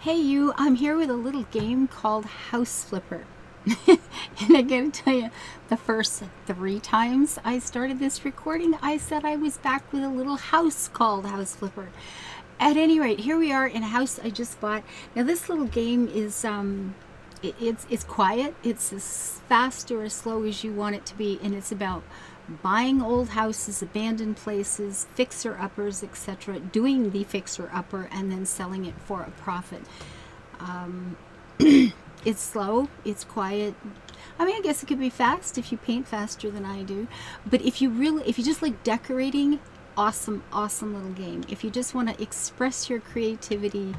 Hey you, I'm here with a little game called House Flipper. And I gotta tell you, the first 3 times I started this recording, I said I was back with a little house called House Flipper. At any rate, here we are in a house I just bought. Now this little game is it's quiet. It's as fast or as slow as you want it to be, and it's about buying old houses, abandoned places, fixer-uppers, etc., doing the fixer-upper, and then selling it for a profit. Um, it's slow, it's quiet. I mean, I guess it could be fast if you paint faster than I do. But if you just like decorating, awesome, awesome little game. If you just want to express your creativity,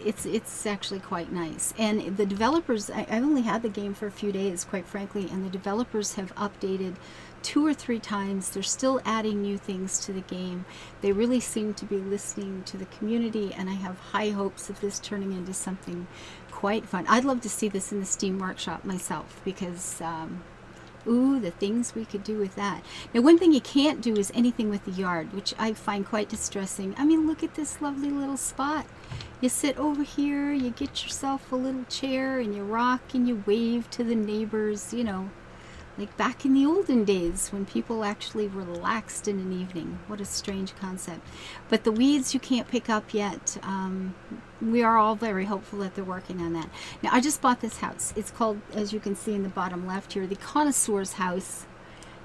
it's actually quite nice. And the developers, I've only had the game for a few days, quite frankly, and the developers have updated 2 or 3 times. They're still adding new things to the game. They really seem to be listening to the community, and I have high hopes of this turning into something quite fun. I'd love to see this in the Steam Workshop myself, because ooh, the things we could do with that. Now, one thing you can't do is anything with the yard, which I find quite distressing. I mean, look at this lovely little spot. You sit over here, you get yourself a little chair, and you rock and you wave to the neighbors, like back in the olden days when people actually relaxed in an evening. What a strange concept. But the weeds you can't pick up yet. We are all very hopeful that they're working on that. Now, I just bought this house. It's called, as you can see in the bottom left here, the Connoisseurs House.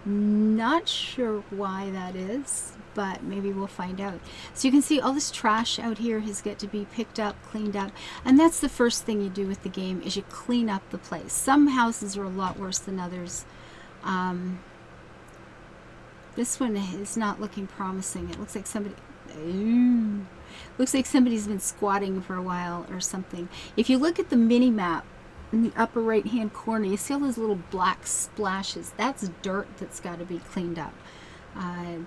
Not sure why that is, but maybe we'll find out. So you can see all this trash out here has got to be picked up, cleaned up, and that's the first thing you do with the game, is you clean up the place. Some houses are a lot worse than others. This one is not looking promising. It looks like somebody's been squatting for a while or something. If you look at the mini map in the upper right hand corner, you see all those little black splashes. That's dirt that's got to be cleaned up.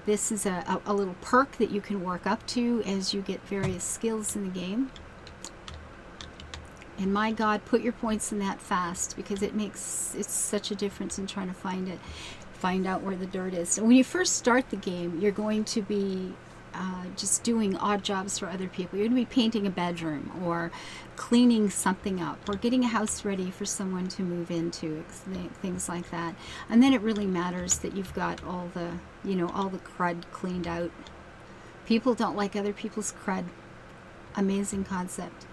This is a little perk that you can work up to as you get various skills in the game. And my God, put your points in that fast, because it's such a difference in trying to find out where the dirt is. So when you first start the game, you're going to be just doing odd jobs for other people. You're going to be painting a bedroom, or cleaning something up, or getting a house ready for someone to move into, things like that. And then it really matters that you've got all the crud cleaned out. People don't like other people's crud. Amazing concept.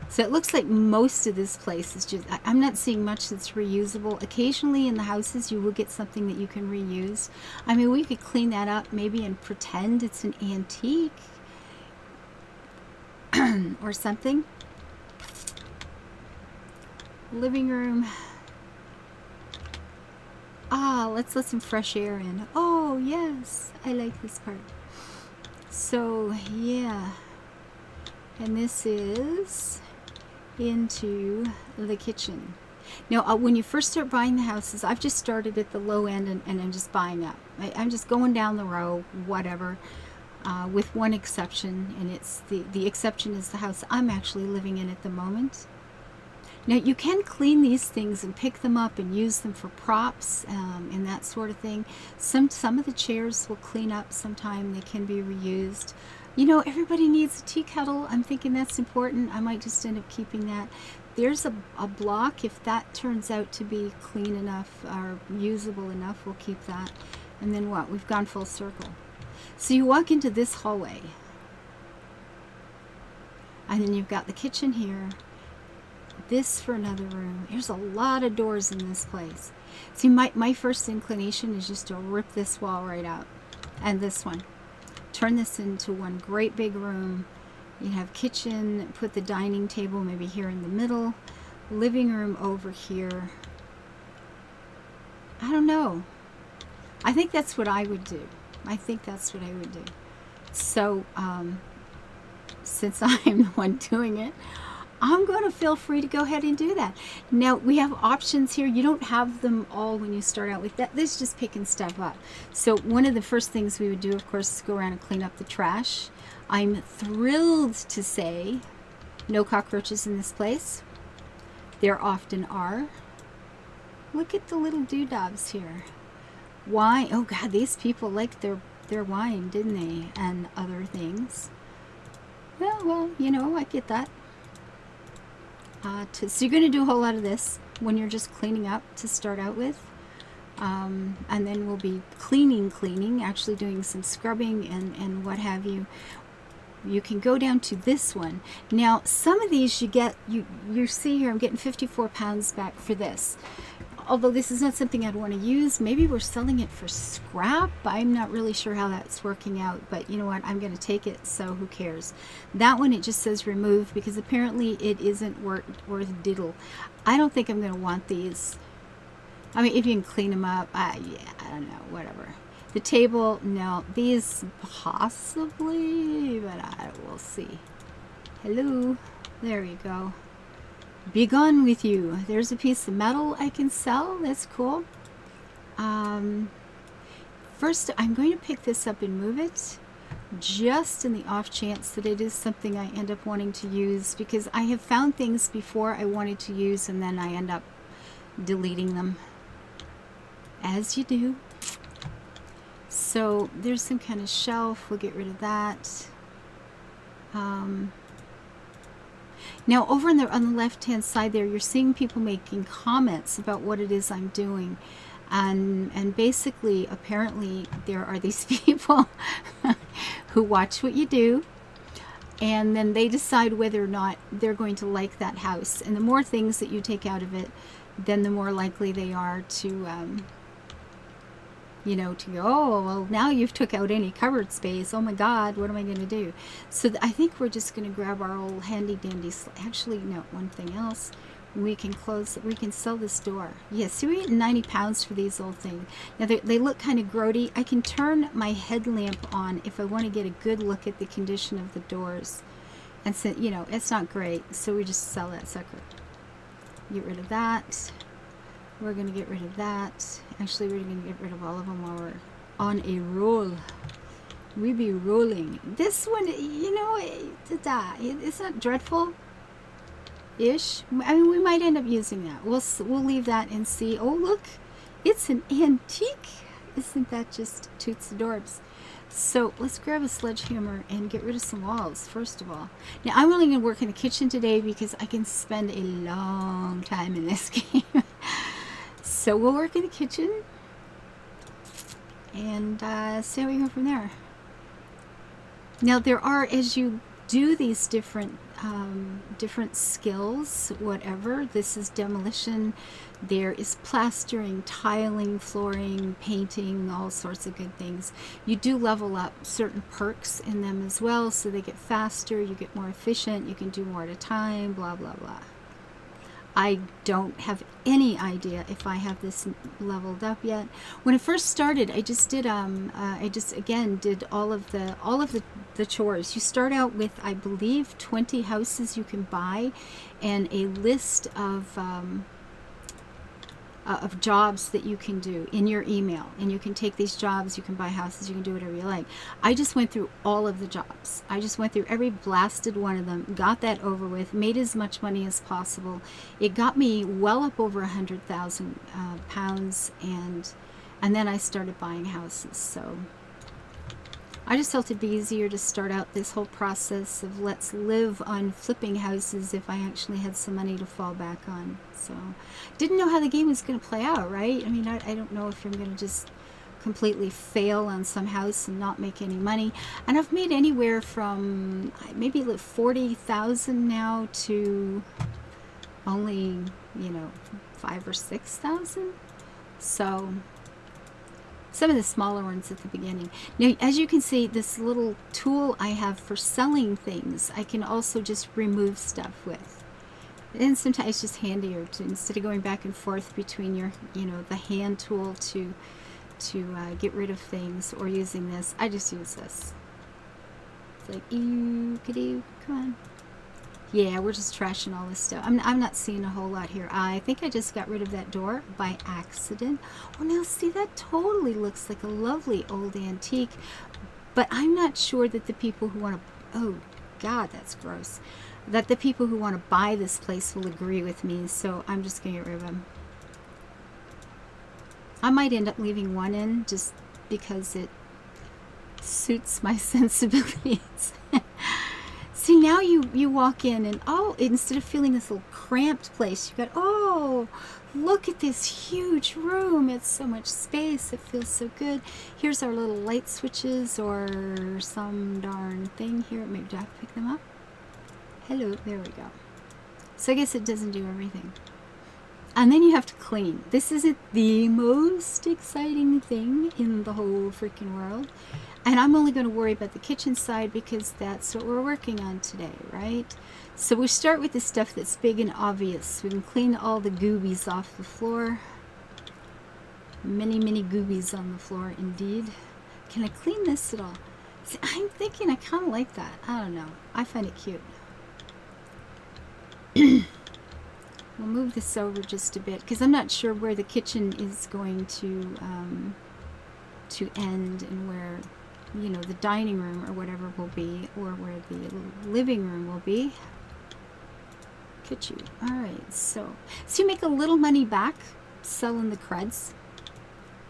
So it looks like most of this place is just, I'm not seeing much that's reusable. Occasionally in the houses you will get something that you can reuse. I mean, we could clean that up maybe and pretend it's an antique or something. Living room. Let's let some fresh air in. Oh yes, I like this part. So yeah, and this is into the kitchen. Now, when you first start buying the houses, I've just started at the low end, and I'm just buying up. I'm just going down the row, whatever, with one exception, and it's the exception is the house I'm actually living in at the moment. Now, you can clean these things and pick them up and use them for props and that sort of thing. Some of the chairs will clean up sometime. They can be reused. Everybody needs a tea kettle. I'm thinking that's important. I might just end up keeping that. There's a block. If that turns out to be clean enough or usable enough, we'll keep that. And then what? We've gone full circle. So you walk into this hallway, and then you've got the kitchen here. This for another room. There's a lot of doors in this place. See, my first inclination is just to rip this wall right out, and this one. Turn this into one great big room. You have kitchen, put the dining table maybe here in the middle, living room over here. I don't know. I think that's what I would do. So, since I'm the one doing it, I'm going to feel free to go ahead and do that. Now, we have options here. You don't have them all when you start out with that. This is just picking stuff up. So one of the first things we would do, of course, is go around and clean up the trash. I'm thrilled to say no cockroaches in this place. There often are. Look at the little doodobs here. Wine. Oh, God, these people liked their wine, didn't they? And other things. Well, I get that. So you're going to do a whole lot of this when you're just cleaning up to start out with. And then we'll be cleaning, actually doing some scrubbing and what have you. You can go down to this one. Now, some of these you see here, I'm getting 54 pounds back for this. Although this is not something I'd want to use. Maybe we're selling it for scrap. I'm not really sure how that's working out, but you know what? I'm going to take it, so who cares? That one, it just says remove because apparently it isn't worth diddle. I don't think I'm going to want these. I mean, if you can clean them up, yeah, I don't know, whatever. The table, no. These possibly, but we'll see. Hello. There you go. Be gone with you. There's a piece of metal I can sell. That's cool. First, I'm going to pick this up and move it, just in the off chance that it is something I end up wanting to use, because I have found things before I wanted to use and then I end up deleting them. As you do. So there's some kind of shelf. We'll get rid of that. Now over on the left hand side there, you're seeing people making comments about what it is I'm doing, and basically apparently there are these people who watch what you do, and then they decide whether or not they're going to like that house. And the more things that you take out of it, then the more likely they are to you know, to go, oh, well, now you've took out any cupboard space. Oh my God, what am I going to do? So I think we're just going to grab our old handy dandy. Actually, no, one thing else. We can sell this door. Yeah, see, we're getting 90 pounds for these old things. Now, they look kind of grody. I can turn my headlamp on if I want to get a good look at the condition of the doors. And so, you know, it's not great. So we just sell that sucker. Get rid of that. We're going to get rid of that. Actually, we're going to get rid of all of them while we're on a roll. We be rolling. This one, you know, it's not dreadful-ish. I mean, we might end up using that. We'll leave that and see. Oh, look. It's an antique. Isn't that just toots adorbs? So let's grab a sledgehammer and get rid of some walls, first of all. Now, I'm only going to work in the kitchen today because I can spend a long time in this game. So we'll work in the kitchen and see how we go from there. Now there are, as you do these different skills, whatever, this is demolition, there is plastering, tiling, flooring, painting, all sorts of good things. You do level up certain perks in them as well, so they get faster, you get more efficient, you can do more at a time, blah blah blah. I don't have any idea if I have this leveled up yet. When it first started, I just did again did all of the chores. You start out with, I believe, 20 houses you can buy and a list of jobs that you can do in your email, and you can take these jobs, you can buy houses, you can do whatever you like. I just went through all of the jobs. I just went through every blasted one of them, got that over with, made as much money as possible. It got me well up over 100,000 pounds, and then I started buying houses. So I just felt it'd be easier to start out this whole process of let's live on flipping houses if I actually had some money to fall back on. So didn't know how the game was going to play out, right? I mean, I don't know if I'm going to just completely fail on some house and not make any money. And I've made anywhere from maybe like 40,000 now to only, you know, 5,000 or 6,000. So some of the smaller ones at the beginning. Now, as you can see, this little tool I have for selling things, I can also just remove stuff with. And sometimes it's just handier to, instead of going back and forth between your, you know, the hand tool to get rid of things, or using this, I just use this. It's like, come on. Yeah, we're just trashing all this stuff. I'm not seeing a whole lot here. I think I just got rid of that door by accident. Oh, now see, that totally looks like a lovely old antique. But I'm not sure that the people who want to... Oh, God, that's gross. That the people who want to buy this place will agree with me. So I'm just going to get rid of them. I might end up leaving one in just because it suits my sensibilities. See, now you walk in and, oh, instead of feeling this little cramped place, you got, oh, look at this huge room. It's so much space. It feels so good. Here's our little light switches or some darn thing here. Maybe do I have to pick them up? Hello, there we go. So I guess it doesn't do everything. And then you have to clean. This isn't the most exciting thing in the whole freaking world. And I'm only going to worry about the kitchen side because that's what we're working on today, right? So we start with the stuff that's big and obvious. We can clean all the goobies off the floor. Many, many goobies on the floor, indeed. Can I clean this at all? See, I'm thinking I kind of like that. I don't know. I find it cute. We'll move this over just a bit because I'm not sure where the kitchen is going to end and where, you know, the dining room or whatever will be, or where the living room will be. Look at you. All right, so you make a little money back selling the creds.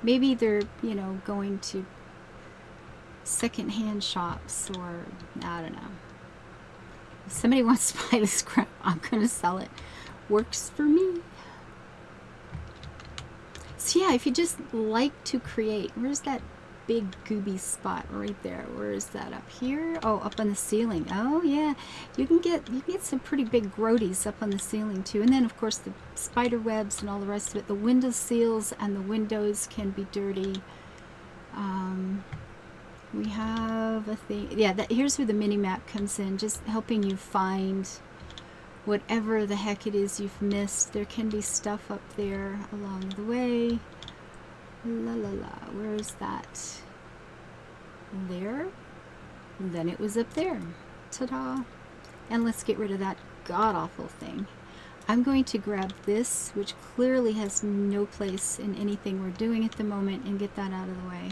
Maybe they're, you know, going to secondhand shops, or I don't know. If somebody wants to buy this crap, I'm gonna sell it. Works for me. So yeah, if you just like to create, where's that big gooby spot right there? Where is that? Up here? Oh, up on the ceiling. Oh yeah, you can get some pretty big grodies up on the ceiling too. And then of course the spider webs and all the rest of it. The window seals and the windows can be dirty. We have a thing. Yeah, here's where the mini map comes in, just helping you find whatever the heck it is you've missed. There can be stuff up there along the way. La la la, where is that? There. And then it was up there. Ta-da. And let's get rid of that god-awful thing. I'm going to grab this, which clearly has no place in anything we're doing at the moment, and get that out of the way.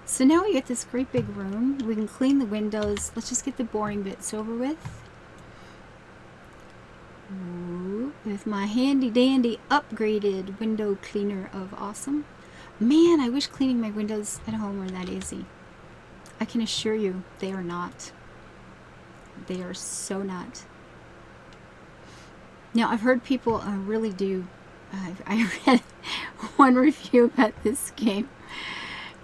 So now we get this great big room. We can clean the windows. Let's just get the boring bits over with. Ooh, with my handy dandy upgraded window cleaner of awesome. Man, I wish cleaning my windows at home were that easy. I can assure you they are not. They are so not. Now I've heard people really do. I read one review about this game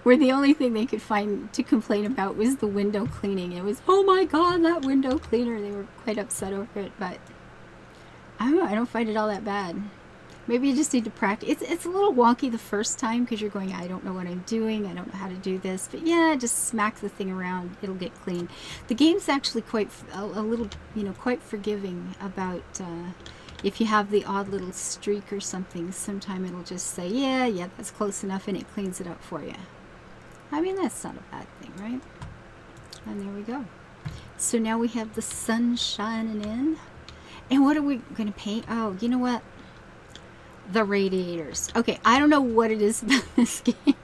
where the only thing they could find to complain about was the window cleaning. It was, oh my god, that window cleaner. They were quite upset over it, but I don't know, I don't find it all that bad. Maybe you just need to practice. It's a little wonky the first time because you're going, I don't know what I'm doing, I don't know how to do this, but yeah, just smack the thing around, it'll get clean. The game's actually quite a little, you know, quite forgiving about if you have the odd little streak or something. Sometime it'll just say, yeah, that's close enough, and it cleans it up for you. I mean, that's not a bad thing, right? And there we go. So now we have the sun shining in. And what are we going to paint? Oh, you know what? The radiators. Okay, I don't know what it is about this game.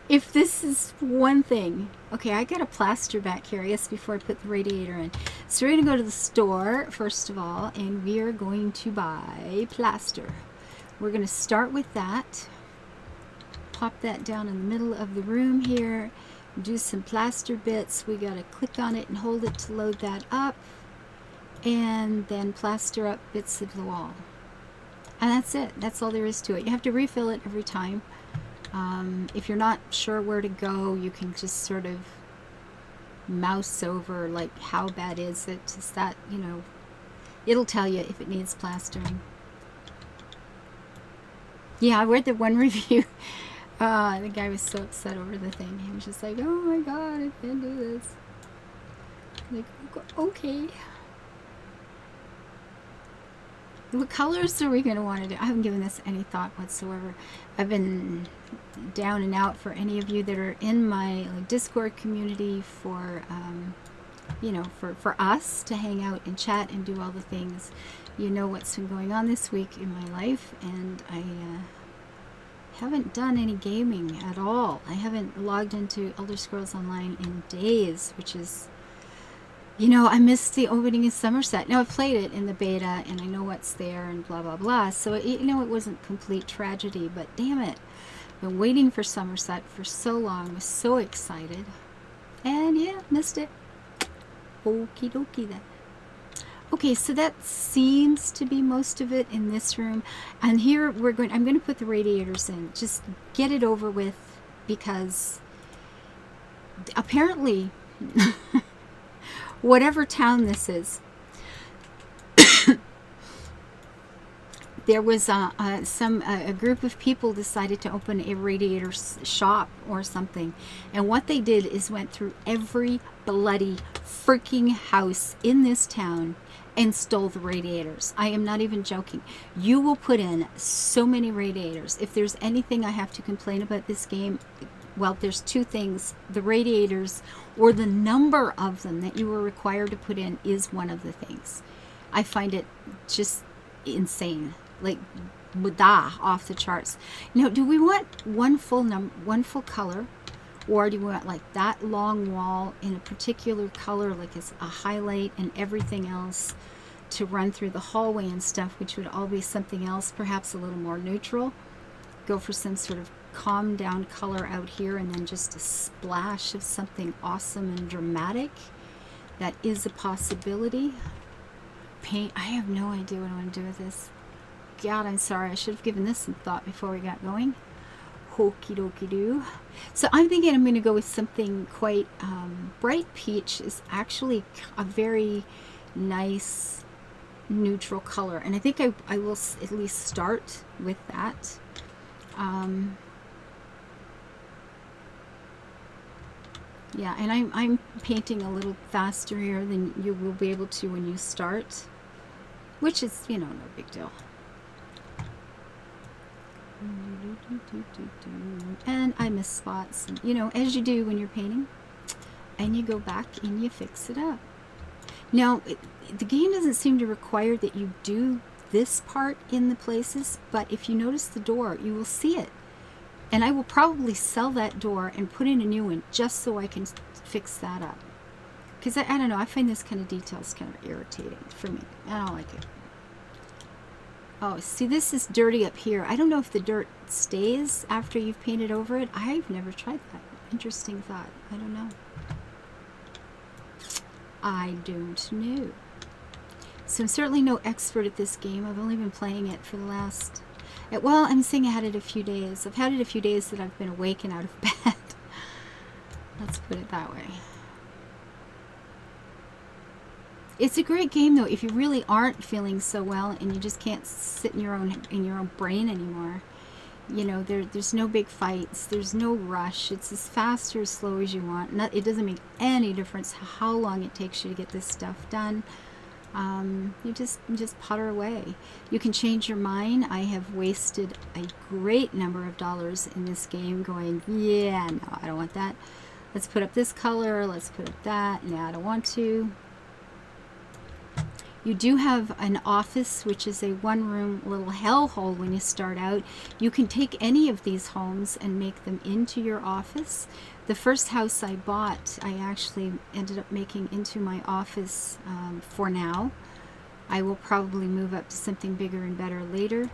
If this is one thing. Okay, I got a plaster back here, I guess, before I put the radiator in. So we're going to go to the store, first of all, and we are going to buy plaster. We're going to start with that. Pop that down in the middle of the room here. Do some plaster bits. We got to click on it and hold it to load that up. And then plaster up bits of the wall. And that's it. That's all there is to it. You have to refill it every time. If you're not sure where to go, you can just sort of mouse over, like, how bad is it? Just that, you know, it'll tell you if it needs plastering. Yeah, I read the one review. The guy was so upset over the thing. He was just like, oh my god, I can't do this. Like, okay. What colors are we going to want to do? I haven't given this any thought whatsoever. I've been down and out for any of you that are in my Discord community for, you know, for us to hang out and chat and do all the things. You know what's been going on this week in my life, and I haven't done any gaming at all. I haven't logged into Elder Scrolls Online in days, which is, you know, I missed the opening in Somerset. Now, I've played it in the beta, and I know what's there, and blah, blah, blah. So, you know, it wasn't complete tragedy, but damn it. I've been waiting for Somerset for so long. Was so excited. And, yeah, missed it. Okie dokie then. Okay, so that seems to be most of it in this room. And here I'm going to put the radiators in. Just get it over with, because apparently whatever town this is, there was a group of people decided to open a radiator shop or something, and what they did is went through every bloody freaking house in this town and stole the radiators. I am not even joking. You will put in so many radiators. If there's anything I have to complain about this game, well, there's two things. The radiators, or the number of them that you were required to put in, is one of the things. I find it just insane. Like, off the charts. Now, do we want one full color, or do we want like that long wall in a particular color, like it's a highlight, and everything else to run through the hallway and stuff, which would all be something else, perhaps a little more neutral? Go for some sort of calm down color out here, and then just a splash of something awesome and dramatic. That is a possibility. Paint, I have no idea what I want to do with this. God, I'm sorry. I should have given this some thought before we got going. Hokey dokey doo. So I'm thinking I'm going to go with something quite bright. Peach is actually a very nice neutral color, and I think I will at least start with that. Yeah, and I'm painting a little faster here than you will be able to when you start, which is, you know, no big deal. And I miss spots, you know, as you do when you're painting, and you go back and you fix it up. Now, the game doesn't seem to require that you do this part in the places, but if you notice the door, you will see it. And I will probably sell that door and put in a new one just so I can fix that up. Because I don't know, I find this kind of details kind of irritating for me. I don't like it. Oh, see, this is dirty up here. I don't know if the dirt stays after you've painted over it. I've never tried that. Interesting thought. I don't know. I don't know. So I'm certainly no expert at this game. I've only been playing it for the last... Well, I'm saying I had it a few days. I've had it a few days that I've been awake and out of bed. Let's put it that way. It's a great game, though, if you really aren't feeling so well and you just can't sit in your own brain anymore. You know, there's no big fights. There's no rush. It's as fast or as slow as you want. It doesn't make any difference how long it takes you to get this stuff done. You just putter away. You can change your mind. I have wasted a great number of dollars in this game going, yeah, no, I don't want that. Let's put up this color. Let's put up that. No, I don't want to. You do have an office, which is a one-room little hellhole when you start out. You can take any of these homes and make them into your office. The first house I bought, I actually ended up making into my office for now. I will probably move up to something bigger and better later.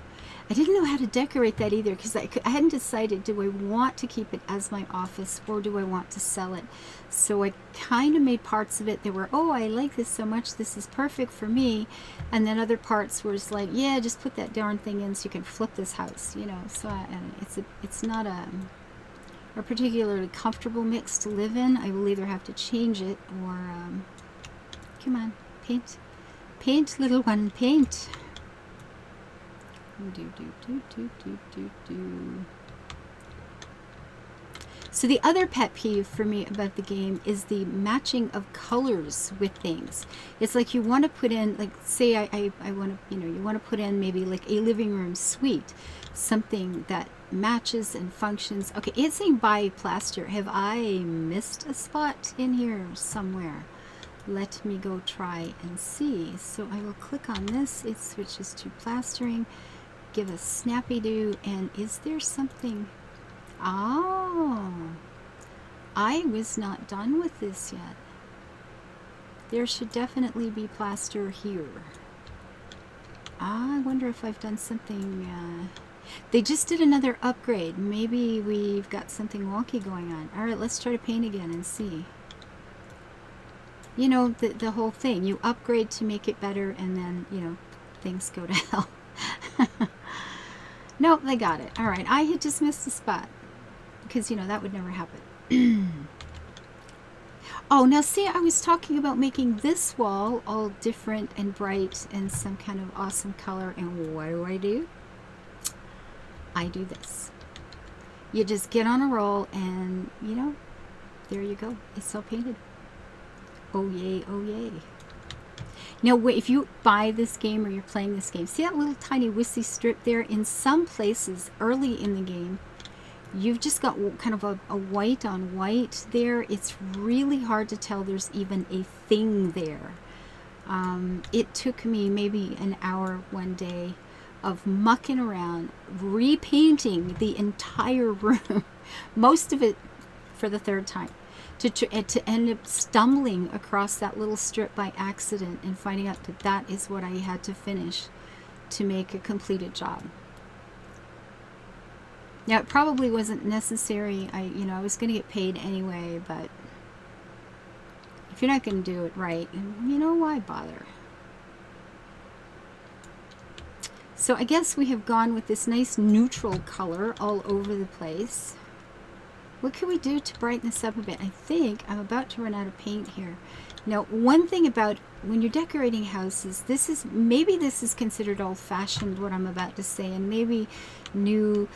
I didn't know how to decorate that either, because I hadn't decided, do I want to keep it as my office or do I want to sell it? So I kind of made parts of it that were, oh, I like this so much, this is perfect for me. And then other parts were just like, yeah, just put that darn thing in so you can flip this house, you know. So it's not a particularly comfortable mix to live in. I will either have to change it or, come on, paint. Paint, little one, paint. So the other pet peeve for me about the game is the matching of colors with things. It's like you want to put in, like, say I want to, you know, you want to put in maybe like a living room suite, something that matches and functions. Okay, it's saying buy plaster. Have I missed a spot in here somewhere? Let me go try and see. So I will click on this. It switches to plastering. Give a snappy do, and is there something? Oh, I was not done with this yet. There should definitely be plaster here. I wonder if I've done something. They just did another upgrade. Maybe we've got something wonky going on. All right, let's try to paint again and see. You know, the whole thing. You upgrade to make it better, and then, you know, things go to hell. Nope, they got it. All right, I had just missed a spot because, you know, that would never happen. Oh, now see, I was talking about making this wall all different and bright and some kind of awesome color, and what do? I do this. You just get on a roll and, you know, there you go. It's all painted. Oh yay, oh yay. Now, if you buy this game or you're playing this game, see that little tiny wispy strip there? In some places early in the game, you've just got kind of a white on white there. It's really hard to tell there's even a thing there. It took me maybe an hour one day of mucking around, repainting the entire room, most of it for the third time, to end up stumbling across that little strip by accident and finding out that that is what I had to finish to make a completed job. Now, it probably wasn't necessary. I was going to get paid anyway, but if you're not going to do it right, you know, why bother? So I guess we have gone with this nice neutral color all over the place. What can we do to brighten this up a bit? I think I'm about to run out of paint here. Now, one thing about when you're decorating houses, maybe this is considered old-fashioned, what I'm about to say, and maybe new,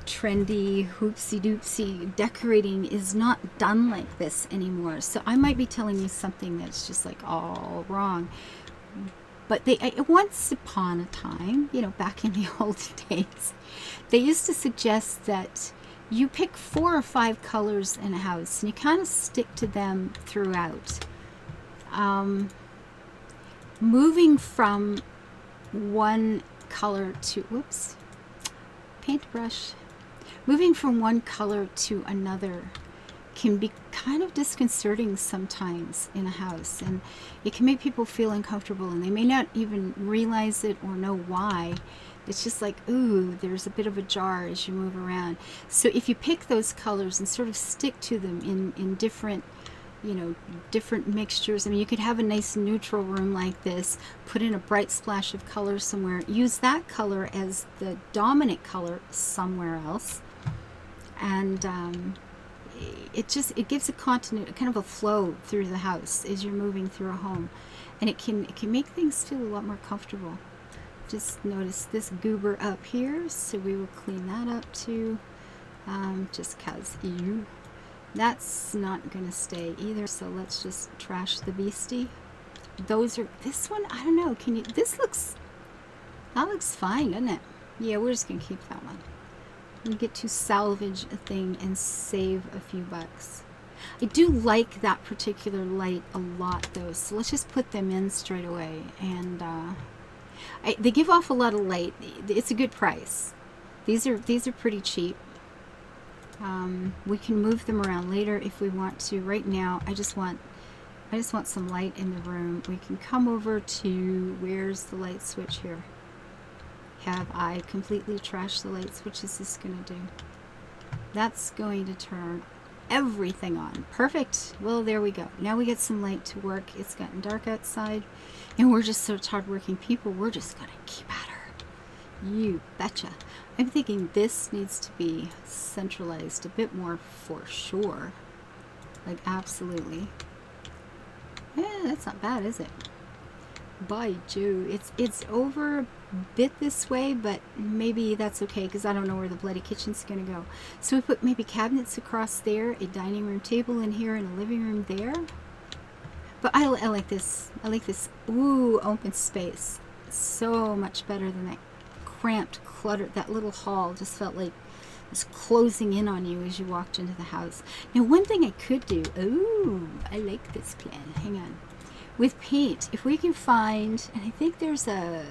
trendy, hoopsie-doopsie decorating is not done like this anymore. So I might be telling you something that's just like all wrong. But once upon a time, you know, back in the old days, they used to suggest that you pick 4 or 5 colors in a house and you kind of stick to them throughout. Moving from one color to, paintbrush. Moving from one color to another can be kind of disconcerting sometimes in a house, and it can make people feel uncomfortable, and they may not even realize it or know why. It's just like, ooh, there's a bit of a jar as you move around. So if you pick those colors and sort of stick to them in different, you know, different mixtures. I mean, you could have a nice neutral room like this, put in a bright splash of color somewhere, use that color as the dominant color somewhere else, and it gives a continuity, kind of a flow through the house as you're moving through a home, and it can make things feel a lot more comfortable. Just notice this goober up here, so we will clean that up too, just cause that's not gonna stay either, so let's just trash the beastie. This one, I don't know, that looks fine, doesn't it? Yeah, we're just gonna keep that one. We get to salvage a thing and save a few bucks. I do like that particular light a lot though, so let's just put them in straight away. And they give off a lot of light. It's a good price. These are pretty cheap. We can move them around later if we want to. Right now, I just want some light in the room. We can come over to, where's the light switch here? Have I completely trashed the light switch? Is this going to do? That's going to turn everything on. Perfect. Well, there we go. Now we get some light to work. It's gotten dark outside, and we're just such hardworking people. We're just going to keep at her. You betcha. I'm thinking this needs to be centralized a bit more for sure. Like, absolutely. Yeah, that's not bad, is it? By Jove. It's over a bit this way, but maybe that's okay because I don't know where the bloody kitchen's going to go. So we put maybe cabinets across there, a dining room table in here, and a living room there. But I like this. I like this, ooh, open space. So much better than that cramped, cluttered, that little hall just felt like it was closing in on you as you walked into the house. Now, one thing I could do, ooh, I like this plan. Hang on. With paint, if we can find, and I think there's that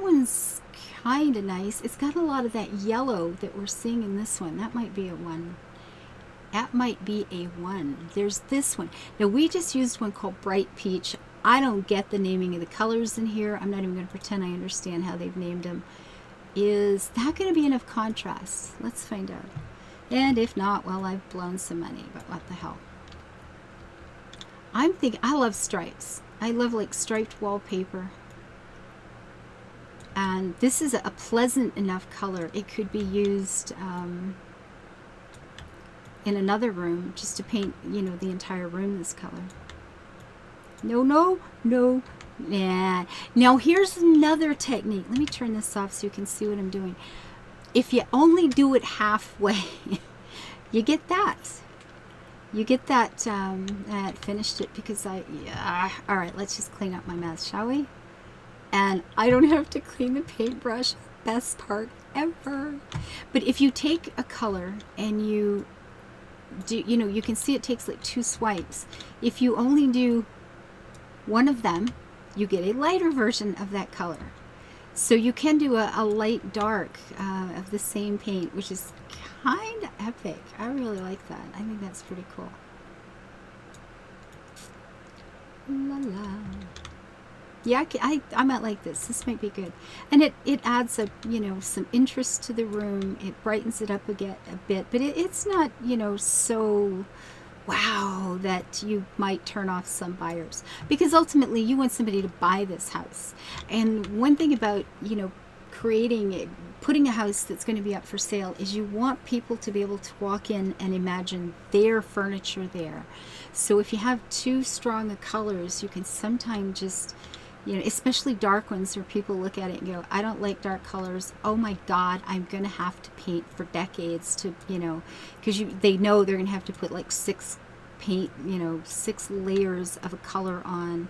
one's kind of nice. It's got a lot of that yellow that we're seeing in this one. That might be a one. That might be a one. There's this one. Now, we just used one called Bright Peach. I don't get the naming of the colors in here. I'm not even going to pretend I understand how they've named them. Is that going to be enough contrast? Let's find out. And if not, well, I've blown some money, but what the hell. I'm thinking, I love stripes. I love like striped wallpaper. And this is a pleasant enough color. It could be used in another room just to paint, you know, the entire room this color. No, no, no. Yeah. Now here's another technique. Let me turn this off so you can see what I'm doing. If you only do it halfway, you get that. You get that, I finished it because yeah. All right, let's just clean up my mess, shall we? And I don't have to clean the paintbrush. Best part ever. But if you take a color and you do, you know, you can see it takes like 2 swipes. If you only do one of them, you get a lighter version of that color. So you can do a light dark of the same paint, which is kind of epic. I really like that. I think that's pretty cool. La la. Yeah, I might like this. This might be good. And it adds a, you know, some interest to the room. It brightens it up a bit, but it's not, you know, so wow that you might turn off some buyers, because ultimately you want somebody to buy this house. And one thing about, you know, putting a house that's going to be up for sale is you want people to be able to walk in and imagine their furniture there. So if you have too strong of colors, you can sometimes just, you know, especially dark ones where people look at it and go, I don't like dark colors. Oh my God, I'm going to have to paint for decades to, you know, because they know they're going to have to put like 6 layers of a color on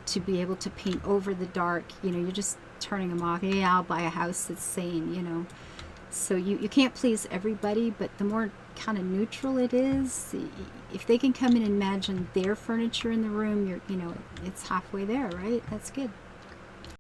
to be able to paint over the dark. You know, you're just turning them off. Yeah, I'll buy a house that's sane, you know. So you can't please everybody, but the more kind of neutral it is, if they can come in and imagine their furniture in the room, you know, it's halfway there, right? That's good.